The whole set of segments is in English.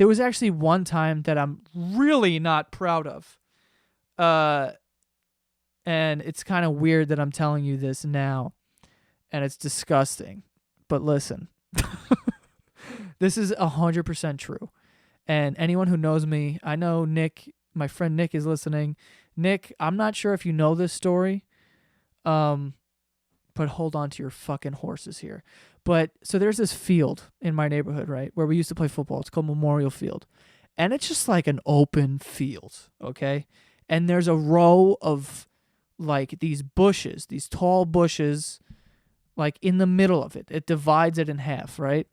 there was actually one time that I'm really not proud of. And it's kind of weird that I'm telling you this now, and it's disgusting. But listen, this is 100% true. And anyone who knows me, I know Nick, my friend Nick is listening. Nick, I'm not sure if you know this story, but hold on to your fucking horses here. But so there's this field in my neighborhood, right, where we used to play football. It's called Memorial Field. And it's just like an open field, okay? And there's a row of like these bushes, these tall bushes, like in the middle of it. It divides it in half, right?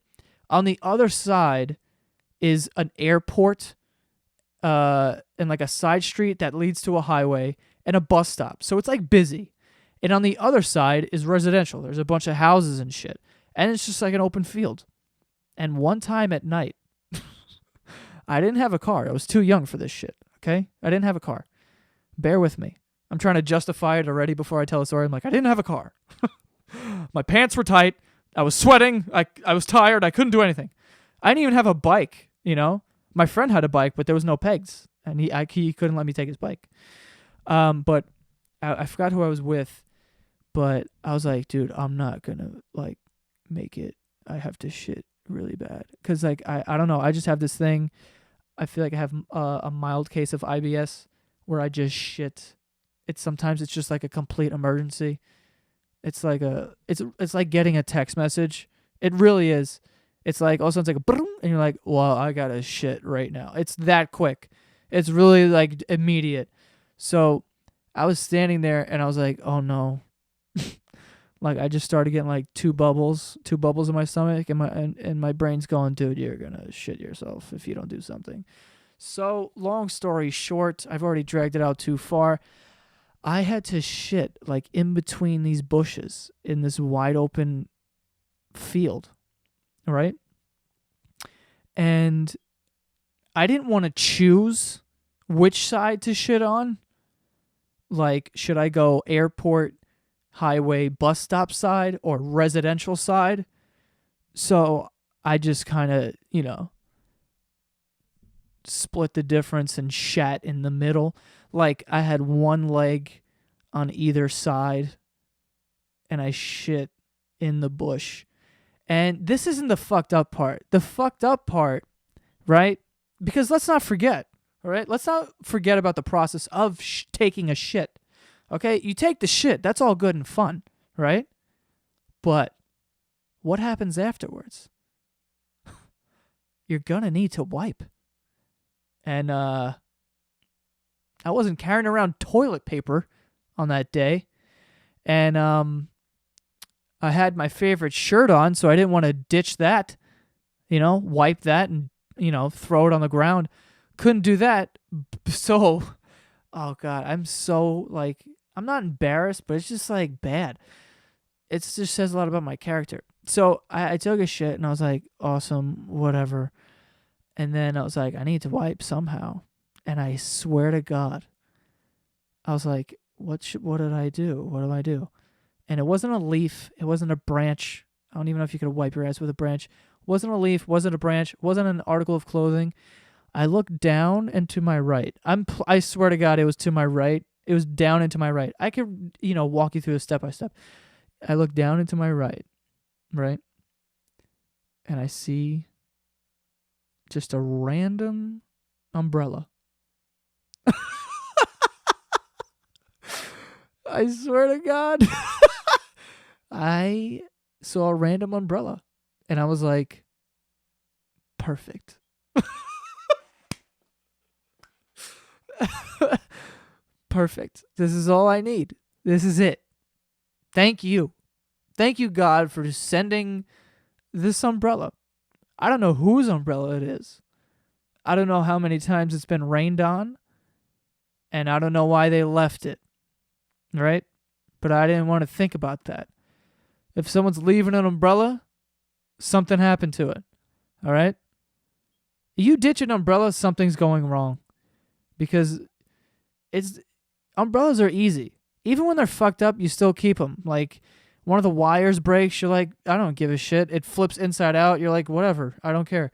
On the other side is an airport and like a side street that leads to a highway and a bus stop. So it's like busy. And on the other side is residential. There's a bunch of houses and shit. And it's just like an open field. And one time at night, I didn't have a car. I was too young for this shit, okay? I didn't have a car. Bear with me. I'm trying to justify it already before I tell the story. I'm like, I didn't have a car. My pants were tight. I was sweating. I was tired. I couldn't do anything. I didn't even have a bike, you know? My friend had a bike, but there was no pegs. And he couldn't let me take his bike. But I forgot who I was with. But I was like, dude, I'm not going to, like, make it. I have to shit really bad. Because, like, I don't know. I just have this thing. I feel like I have a mild case of IBS where I just shit. Sometimes it's just like a complete emergency. It's like it's like getting a text message. It really is. It's like all of a sudden it's like a boom, and you're like, well, I gotta shit right now. It's that quick. It's really like immediate. So I was standing there and I was like, oh no. Like I just started getting like two bubbles in my stomach, and my brain's going, dude, you're gonna shit yourself if you don't do something. So long story short, I've already dragged it out too far. I had to shit like in between these bushes in this wide open field, right? And I didn't want to choose which side to shit on. Like, should I go airport, highway, bus stop side or residential side? So I just kind of, split the difference and shat in the middle. Like I had one leg on either side and I shit in the bush. And this isn't the fucked up part. The fucked up part, right? Because let's not forget, all right? Let's not forget about the process of taking a shit. Okay? You take the shit. That's all good and fun, right? But what happens afterwards? You're gonna need to wipe. And I wasn't carrying around toilet paper on that day. And I had my favorite shirt on, so I didn't want to ditch that, wipe that and, throw it on the ground. Couldn't do that. So, oh God, I'm so like, I'm not embarrassed, but it's just like bad. It just says a lot about my character. So I took a shit and I was like, awesome, whatever. And then I was like, I need to wipe somehow. And I swear to God, I was like, what did I do? What do I do? And it wasn't a leaf. It wasn't a branch. I don't even know if you could wipe your ass with a branch. It wasn't a leaf. Wasn't a branch. Wasn't an article of clothing. I looked down and to my right. I swear to God, it was to my right. It was down and to my right. I could, walk you through it step by step. I look down and to my right. Right? And I see just a random umbrella. I swear to God. I saw a random umbrella. And I was like, perfect. Perfect. This is all I need. This is it. Thank you. Thank you, God, for sending this umbrella. I don't know whose umbrella it is. I don't know how many times it's been rained on. And I don't know why they left it. Right? But I didn't want to think about that. If someone's leaving an umbrella, something happened to it. All right? You ditch an umbrella, something's going wrong. Because umbrellas are easy. Even when they're fucked up, you still keep them. Like, one of the wires breaks, you're like, I don't give a shit. It flips inside out. You're like, whatever. I don't care.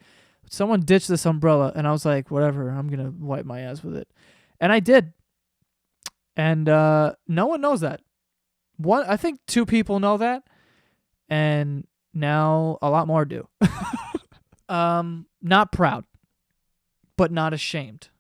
Someone ditched this umbrella, and I was like, whatever, I'm going to wipe my ass with it. And I did. And no one knows that. I think 2 people know that, and now a lot more do. Not proud, but not ashamed.